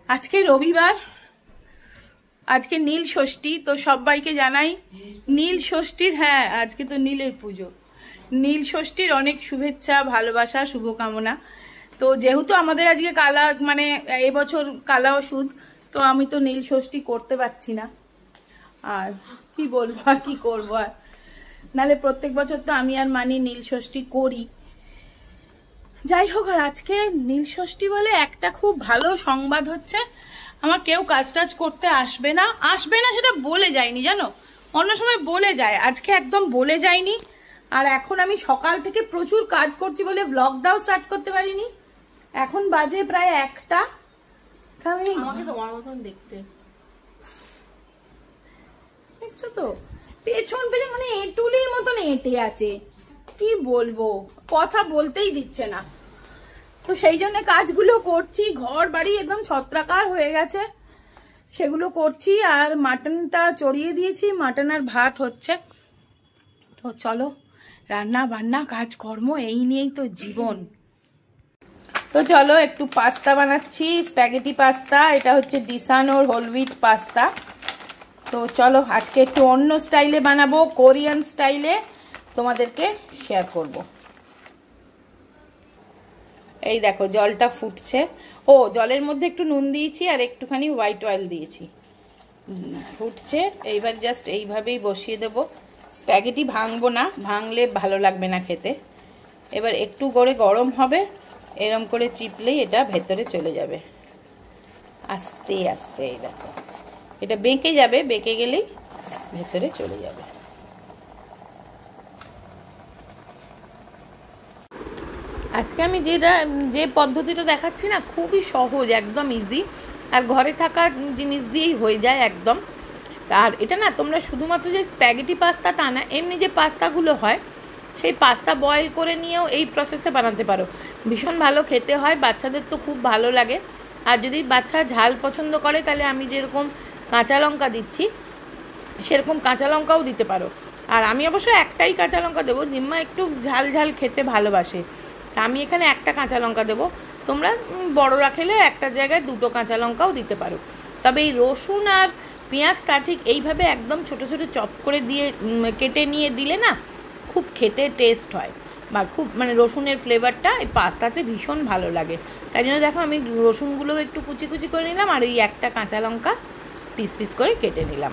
আজকে রবিবার, আজকে নীল ষষ্ঠী। তো সবাইকে জানাই নীল ষষ্ঠীর, হ্যাঁ আজকে তো নীলের পুজো, নীল ষষ্ঠীর অনেক শুভেচ্ছা, ভালোবাসা, শুভকামনা। তো যেহেতু আমাদের আজকে কালা মানে এবছর কালা ওষুধ, তো আমি তো নীল ষষ্ঠী করতে পারছি না। আর কি বলবো, আর কি করবো, আর নাহলে প্রত্যেক বছর তো আমি আর মানি নীল ষষ্ঠী করি। যাই হোক, আর আজকে নীল ষষ্ঠী বলে একটা খুব ভালো সংবাদ হচ্ছে, আমার কেউ কাজ টাজ করতে আসবে না সেটা বলে যায়নি, জানো, অন্য সময় বলে যায়, আজকে একদম বলে যায়নি। আর এখন আমি সকাল থেকে প্রচুর কাজ করছি বলে ব্লগটাও স্টার্ট করতে পারিনি। এখন বাজে প্রায় 1টা। আমাকে তোমার মতন দেখতে দেখছো তো, পেছন পেছন মানে এঁটুলির মতন এঁটে আছে, কি বলবো, কথা বলতেই দিচ্ছে না। তো সেই জন্য কাজগুলো করছি, ঘর বাড়ি একদম ছত্রাকার হয়ে গেছে, সেগুলো করছি। আর মাটনটা চড়িয়ে দিয়েছি, মাটন আর ভাত হচ্ছে। তো চলো, রান্না বান্না কাজকর্ম এই নিয়েই তো জীবন। তো চলো একটু পাস্তা বানাচ্ছি, স্প্যাগেটি পাস্তা। এটা হচ্ছে ডিসানোর হোল হুইট পাস্তা। তো চলো আজকে একটু অন্য স্টাইলে বানাবো, কোরিয়ান স্টাইলে, তোমাদেরকে শেয়ার করব। এই দেখো জলটা ফুটছে। ও, জলের মধ্যে একটু নুন দিয়েছি আর একটুখানি হোয়াইট অয়েল দিয়েছি। ফুটছে, এইবার জাস্ট এইভাবেই বসিয়ে দেবো। স্প্যাগেটি ভাঙবো না, ভাঙলে ভালো লাগবে না খেতে। এবার একটু করে গরম হবে, এরম করে চিপলেই এটা ভেতরে চলে যাবে আস্তে আস্তে। এই দেখো, এটা বেঁকে যাবে, বেঁকে গেলেই ভেতরে চলে যাবে। আজকে আমি যে পদ্ধতিটা দেখাচ্ছি না, খুবই সহজ, একদম ইজি, আর ঘরে থাকা জিনিস দিয়েই হয়ে যায় একদম। আর এটা না, তোমরা শুধুমাত্র যে স্প্যাগেটি পাস্তা তা না, এমনি যে পাস্তাগুলো হয় সেই পাস্তা বয়েল করে নিয়েও এই প্রসেসে বানাতে পারো, ভীষণ ভালো খেতে হয়, বাচ্চাদের তো খুব ভালো লাগে। আর যদি বাচ্চা ঝাল পছন্দ করে, তাহলে আমি যেরকম কাঁচা লঙ্কা দিচ্ছি সেরকম কাঁচা লঙ্কাও দিতে পারো। আর আমি অবশ্য একটাই কাঁচা লঙ্কা দেবো, জিম্মা একটু ঝাল ঝাল খেতে ভালোবাসে, তা আমি এখানে একটা কাঁচা লঙ্কা দেবো। তোমরা বড়রা খেলে একটা জায়গায় 2টো কাঁচা লঙ্কাও দিতে পারো। তবে এই রসুন আর পেঁয়াজটা ঠিক এইভাবে একদম ছোট ছোট চপ করে দিয়ে কেটে নিয়ে দিলে না, খুব খেতে টেস্ট হয়, বা খুব মানে রসুনের ফ্লেভারটা এই পাস্তাতে ভীষণ ভালো লাগে। তাই জন্য দেখো আমি রসুনগুলোও একটু কুচি কুচি করে নিলাম, আর ওই একটা কাঁচা লঙ্কা পিস পিস করে কেটে নিলাম।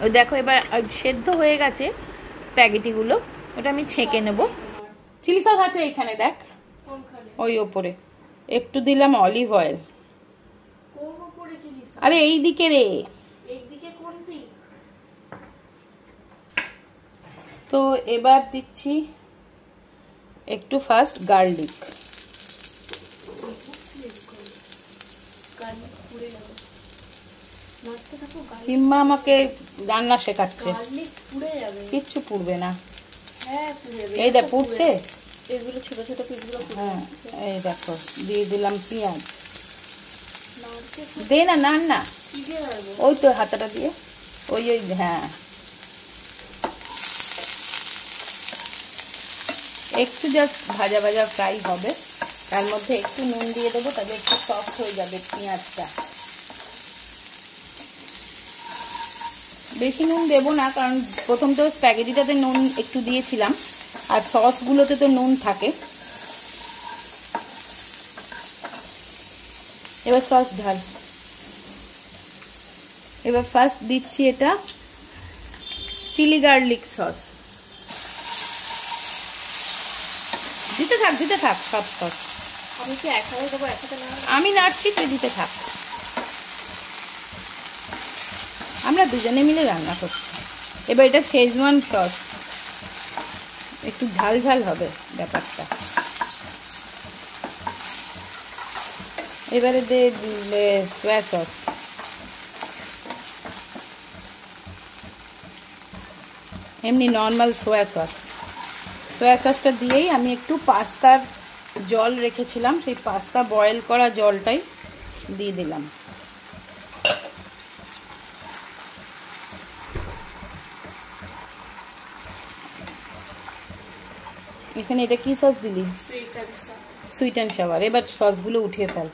ওই দেখো এবার সেদ্ধ হয়ে গেছে স্প্যাগেটিগুলো, ওটা আমি ছেঁকে নেব। চিলি সস আছে এখানে, দেখ ওই ওপরে একটু দিলাম অলিভ অয়েল। আরে এই দিকে রে, তো এবার দিচ্ছি একটু ফার্স্ট গার্লিক। সিম্মা আমাকে রান্না শেখাচ্ছে, কিচ্ছু পুড়বে না। এই দেখ পুড়ছে, এগুলো ছোট ছোট পিসগুলো। হ্যাঁ এই দেখো দিয়ে দিলাম পেঁয়াজ। দে না, নান না, ওই তো হাতাটা দিয়ে, ওই ওই হ্যাঁ, একটু জাস্ট ভাজা ভাজা ফ্রাই হবে, তার মধ্যে একটু নুন দিয়ে দেবো, তবে একটু সফট হয়ে যাবে পেঁয়াজটা। বেশি নুন দেবো না, কারণ প্রথম তো স্প্যাগেটিটাতে নুন একটু দিয়েছিলাম, আর সসগুলোতে তো নুন থাকে। এবার সস ঢাল। এবার ফার্স্ট দিচ্ছি এটা চিলি গার্লিক সস। দিতে থাক সব সস। আমি কি একসাথে দেবো? একসাথে না, আমি নাড়ছি, তুই দিতে থাক। আমরা দুজনে মিলে রান্না করছি। এবার এটা শেজওয়ান সস, একটু ঝাল ঝাল হবে ব্যাপারটা। এবারে দে সোয়া সস। এমনি নর্মাল সোয়া সসটা দিয়েই আমি একটু পাস্তার জল রেখেছিলাম, সেই পাস্তা বয়েল করা জলটাই দিয়ে দিলাম। এখানে এটা কি সস দিলি? Sweet and sour. এবার সসগুলো উঠিয়ে ফেল।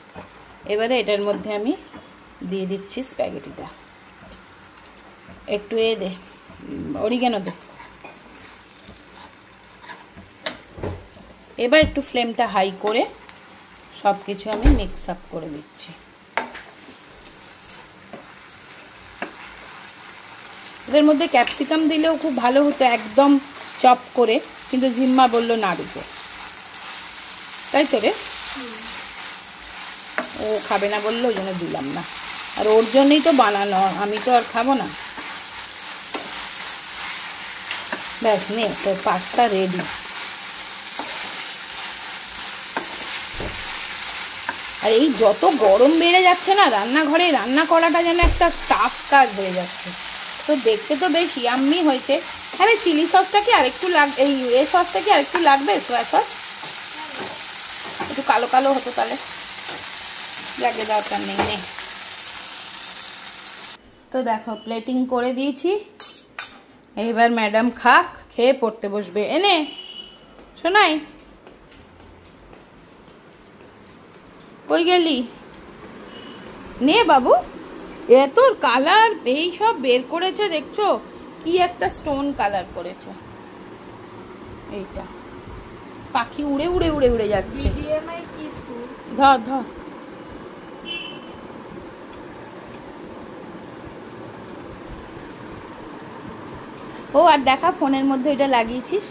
এবারে এটার মধ্যে আমি দিয়ে দিচ্ছি স্প্যাগেটিটা। একটু দে অরিগানো দে। এবার একটু ফ্লেমটা হাই করে সব কিছু আমি মিক্স আপ করে দিচ্ছি। এদের মধ্যে ক্যাপসিকাম দিলেও খুব ভালো হতো একদম চপ করে, কিন্তু জিম্মা বললো না দিতে, তাই তো রে? ও খাবে না বললো, ওই জন্য দিলাম না। আর ওর জন্যই তো বানানো, আমি তো আর খাবো না। ব্যাস নে, তোর পাস্তা রেডি। আর এই যত গরম বেড়ে যাচ্ছে না, রান্নাঘরে রান্না করাটা যেন একটা টাফ কাজ হয়ে যাচ্ছে। তো দেখতে তো বেশ ইয়াম্মি হয়েছে। হ্যাঁ, চিলি সসটা কি আরেকটু এই সসটা কি আরেকটু লাগবে? সোয়া সস একটু কালো কালো হতো তাহলে। লাগে, দরকার নেই, নে। তো দেখো প্লেটিং করে দিয়েছি। এইবার ম্যাডাম খাক, খেয়ে পড়তে বসবে। এনে শোনাই, কই গেলি? নে বাবু। এত কালার এই সব বের করেছে, দেখছো কি একটা স্টোন কালার করেছে। এইটা পাখি উড়ে উড়ে উড়ে উড়ে যাচ্ছে। ধর ধর। ও আর দেখা, ফোনের মধ্যে এটা লাগিয়েছিস,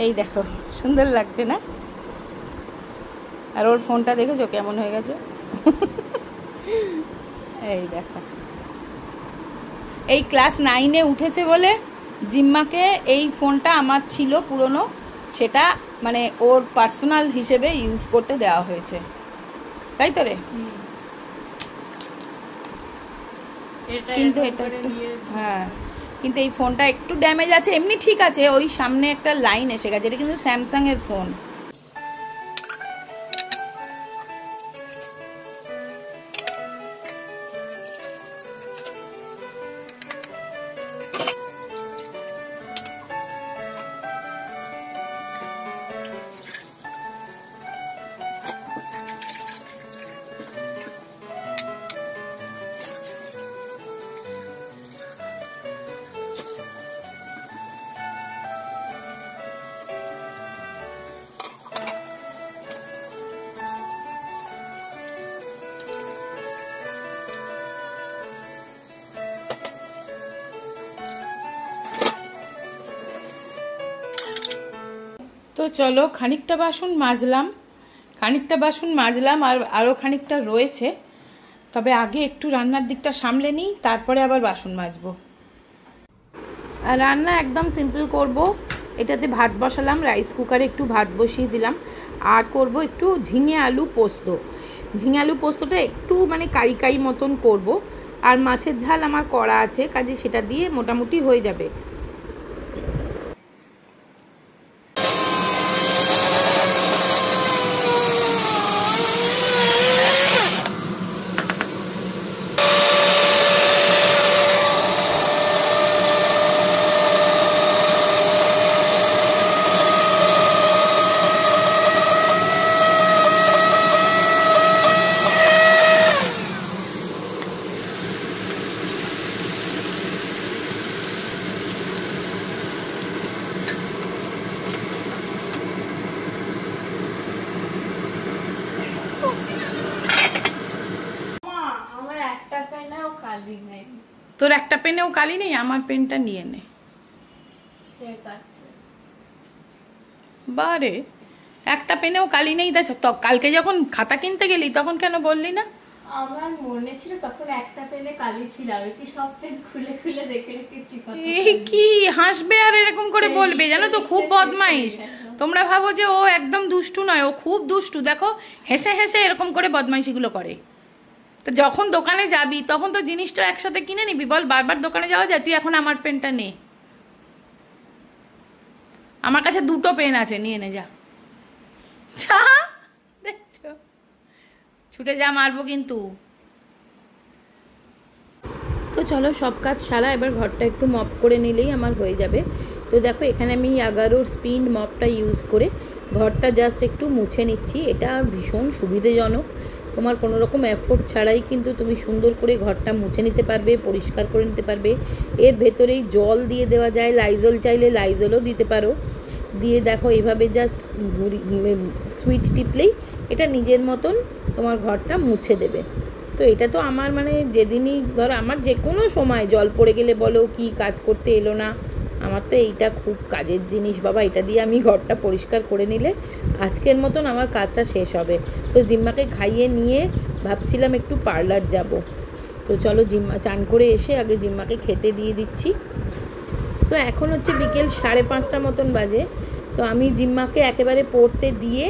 এই দেখো সুন্দর লাগছে না? আর ওর ফোনটা দেখেছো কেমন হয়ে গেছে? এই দেখো, এই ক্লাস 9-এ উঠেছে বলে জিম্মাকে এই ফোনটা আমার ছিল পুরনো, সেটা মানে ওর পার্সোনাল হিসেবে ইউজ করতে দেওয়া হয়েছে, তাই তো রে? কিন্তু এটা হ্যাঁ, কিন্তু এই ফোনটা একটু ড্যামেজ আছে, এমনি ঠিক আছে। ওই সামনে একটা লাইন এসে গেছে। এটা কিন্তু স্যামসাং এর ফোন। তো চলো খানিকটা বাসন মাজলাম, আর আরও খানিকটা রয়েছে। তবে আগে একটু রান্নার দিকটা সামলে নিই, তারপরে আবার বাসন মাজবো। আর রান্না একদম সিম্পল করব। এটাতে ভাত বসালাম, রাইস কুকারে একটু ভাত বসিয়ে দিলাম। আর করব একটু ঝিঙে আলু পোস্ত। ঝিঙে আলু পোস্তটা একটু মানে কাই কাই মতন করব। আর মাছের ঝাল আমার করা আছে, কাজে সেটা দিয়ে মোটামুটি হয়ে যাবে। তোর একটা পেনেও কালি নেই, আমার পেনটা নিয়ে নে। বারে একটা পেনেও কালি নেই। দেখ তো কালকে যখন খাতা কিনতে গেলি তখন কেন বললি না? আমার মনে ছিল তখন একটা পেনে কালি ছিল, আমি কি সব পেন খুলে খুলে রেখে রেখেছি। এই কি হাসবে আর এরকম করে বলবে, জানো তো খুব বদমাইশ। তোমরা ভাবো যে ও একদম দুষ্টু নয়, ও খুব দুষ্টু। দেখো হেসে হেসে এরকম করে বদমাইশিগুলো করে। তো যখন দোকানে যাবি তখন তো জিনিসটা একসাথে কিনে নিবি। বল, বারবার দোকানে যাওয়া যায়? তুই এখন আমার পেনটা নে, আমার কাছে দুটো পেন আছে, নিয়ে নে যা। যা, দেখছো ছুটে যা, মারবো কিন্তু। তো চলো সব কাজ সারা, এবার ঘরটা একটু মপ করে নিলেই আমার হয়ে যাবে। তো দেখো এখানে আমি আগারোর স্পিন মপটা ইউজ করে ঘরটা জাস্ট একটু মুছে নিচ্ছি। এটা ভীষণ সুবিধাজনক, তোমার কোনো রকম এফোর্ট ছাড়াই কিন্তু তুমি সুন্দর করে ঘরটা মুছে নিতে পারবে, পরিষ্কার করে নিতে পারবে। এর ভেতরেই জল দিয়ে দেওয়া যায়, লাইজল চাইলে লাইজলও দিতে পারো। দিয়ে দেখো এইভাবে জাস্ট সুইচ টিপলেই এটা নিজের মতন তোমার ঘরটা মুছে দেবে। তো এটা তো আমার মানে যেদিনই ধরো আমার যে কোনো সময় জল পড়ে গেলে বলো কি কাজ করতে এলো না, আমার তো এইটা খুব কাজের জিনিস বাবা। এটা দিয়ে আমি ঘরটা পরিষ্কার করে নিলে আজকের মতন আমার কাজটা শেষ হবে। তো জিম্মাকে খাইয়ে নিয়ে ভাবছিলাম একটু পার্লার যাব। তো চলো জিম্মা চান করে এসে আগে জিম্মাকে খেতে দিয়ে দিচ্ছি। সো এখন হচ্ছে বিকেল 5:30 মতন বাজে। তো আমি জিম্মাকে একেবারে পড়তে দিয়ে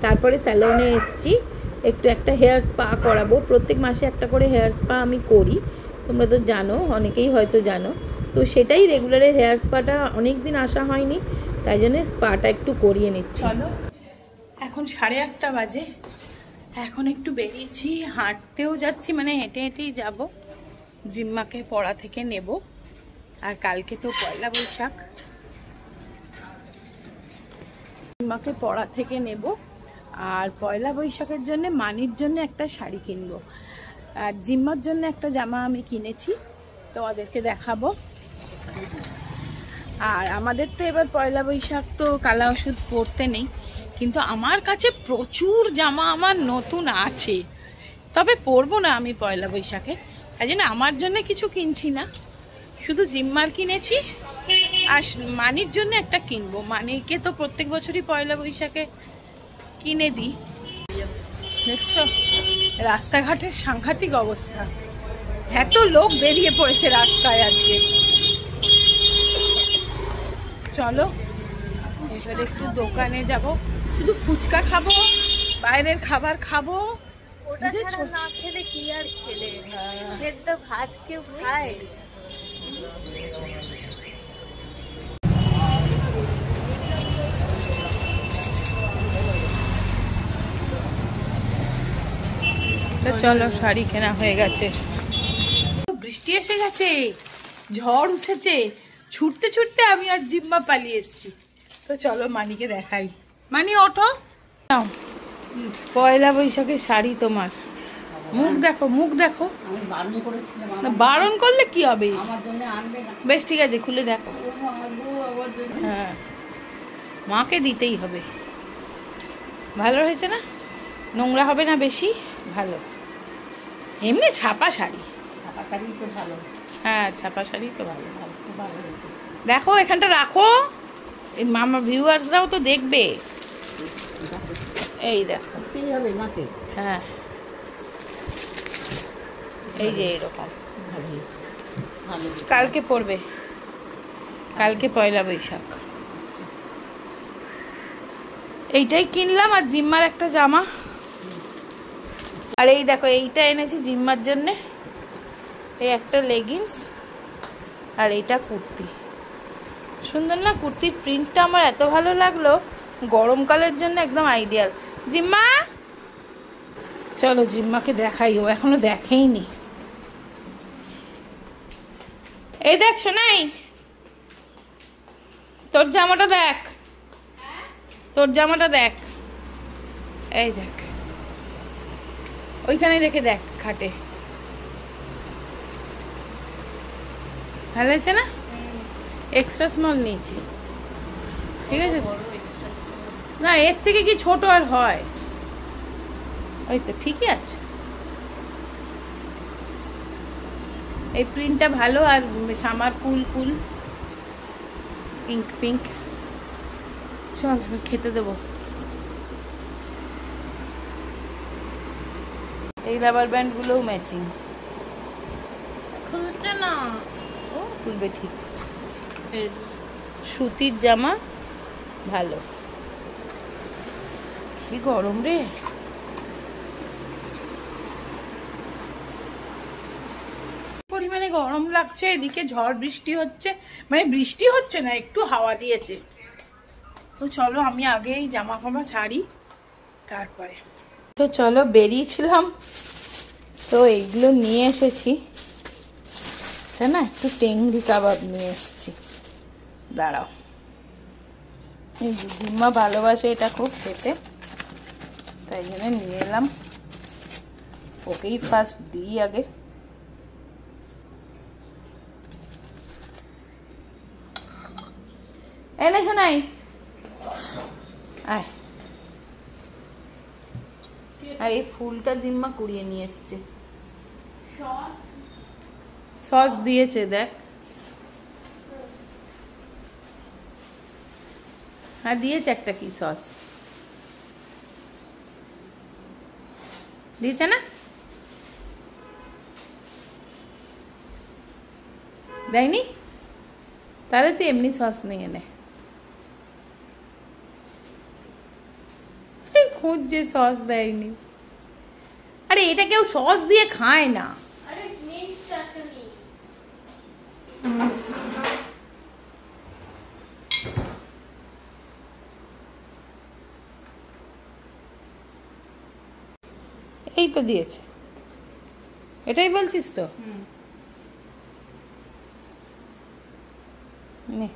তারপরে স্যালনে এসছি, একটু একটা হেয়ার স্পা করাবো। প্রত্যেক মাসে একটা করে হেয়ার স্পা আমি করি, তোমরা তো জানো, অনেকেই হয়তো জানো। তো সেটাই রেগুলারের হেয়ার স্পাটা অনেক দিন আসা হয়নি, তাই জন্য স্পাটা একটু করিয়ে নিচ্ছি। চলো এখন 8:30 বাজে, এখন একটু বেরিয়েছি, হাঁটতেও যাচ্ছি, মানে হেঁটে হেঁটেই যাব। জিম্মাকে পড়া থেকে নেব, আর কালকে তো পয়লা বৈশাখ, জিম্মাকে পড়া থেকে নেব। আর পয়লা বৈশাখের জন্য মানির জন্য একটা শাড়ি কিনবো, আর জিম্মার জন্য একটা জামা আমি কিনেছি, তোমাদেরকে দেখাবো। আর আমাদের তো এবার পয়লা বৈশাখ, তো কালা ওষুধ পরতে নেই, কিন্তু আমার কাছে প্রচুর জামা আমার নতুন আছে, তবে পরবো না আমি পয়লা বৈশাখে। তাই জন্য আমার জন্য কিছু কিনছি না, শুধু জিম্মার কিনেছি, আর মানির জন্য একটা কিনবো। মানিকে তো প্রত্যেক বছরই পয়লা বৈশাখে কিনে দিই। দেখছো রাস্তাঘাটের সাংঘাতিক অবস্থা, এত লোক বেরিয়ে পড়েছে রাস্তায় আজকে। চলো এবার একটু দোকানে যাব, শুধু ফুচকা খাবো, বাইরের খাবার খাবো। না খেলে কি আর খেলে, সেদ্ধ ভাত কেউ খায়? চলো শাড়ি কেনা হয়ে গেছে, বৃষ্টি এসে গেছে, ঝড় উঠেছে, ছুটতে ছুটতে আমি আর জিম্মা পালিয়ে এসেছি। তো চলো মানিকে দেখাই। মানি ওঠো, পয়লা বৈশাখের শাড়ি তোমার, মুখ দেখো, মুখ দেখো। বারণ করলে কি হবে, বেশ ঠিক আছে, খুলে দেখো। হ্যাঁ মাকে দিতেই হবে। ভালো হয়েছে না? নোংরা হবে না বেশি, ভালো। এমনি ছাপা শাড়ি, হ্যাঁ ছাপা শাড়ি তো ভালো। দেখো এখানটা রাখো, আমার ভিউয়ার্সরাও তো দেখবে। এই দেখো, হ্যাঁ এই যে এরকম কালকে পরবে, কালকে পয়লা বৈশাখ। এইটাই কিনলাম, আর জিম্মার একটা জামা। আর এই দেখো এইটা এনেছি জিম্মার জন্যে, এই একটা লেগিংস, আর এইটা কুর্তি। সুন্দর না কুর্তির প্রিন্টটা? আমার এত ভালো লাগলো, গরমকালের জন্য একদম আইডিয়াল। জিম্মা চলো জিম্মাকে দেখাই, ও এখনো দেখেইনি। এই দেখ শোনাই, তোর জামাটা দেখ, তোর জামাটা দেখ, এই দেখ ওইখানে রেখে দেখ খাটে, ভালো হয়েছে না? এক্সট্রা স্মল নিয়েছি, ঠিক আছে না, এর থেকে কি ছোট আর হয়? ওই তো ঠিকই আছে, এই প্রিন্টটা ভালো। আর সামার কুল কুল পিঙ্ক পিঙ্ক। চল আমি খেতে দেবো। এই রাবার ব্যান্ড গুলোও ম্যাচিং। খুলছে না, ও খুলবে ঠিক। সুতির জামা ভালো। কি গরম রে, পরিমাণে গরম লাগছে। এদিকে ঝড় বৃষ্টি হচ্ছে, মানে বৃষ্টি হচ্ছে না, একটু হাওয়া দিয়েছে। তো চলো আমি আগে এই জামা কাপড় ছাড়ি, তারপরে। তো চলো বেরিয়েছিলাম, তো এইগুলো নিয়ে এসেছি, তাই না? একটু টেংরি কাবাব নিয়ে এসেছি, দাঁড়াও। এই জিম্মা ভালোবাসে এটা খুব খেতে, তাই জন্য নিয়ে এলাম। ওকেই ফার্স্ট দিই আগে। এনে শোনাই আয়। আর এই ফুলটা জিম্মা কুড়িয়ে নিয়ে এসছে। সস দিয়েছে দেখ। হ্যাঁ দিয়েছে একটা কি সস দিয়েছে না? দেয়নি? তাহলে তুই এমনি সস নিয়ে নে। খুঁজছে সস দেয়নি। আরে এটা কেউ সস দিয়ে খায় না। এই তো দিয়েছে, এটাই বলছিস তো? নে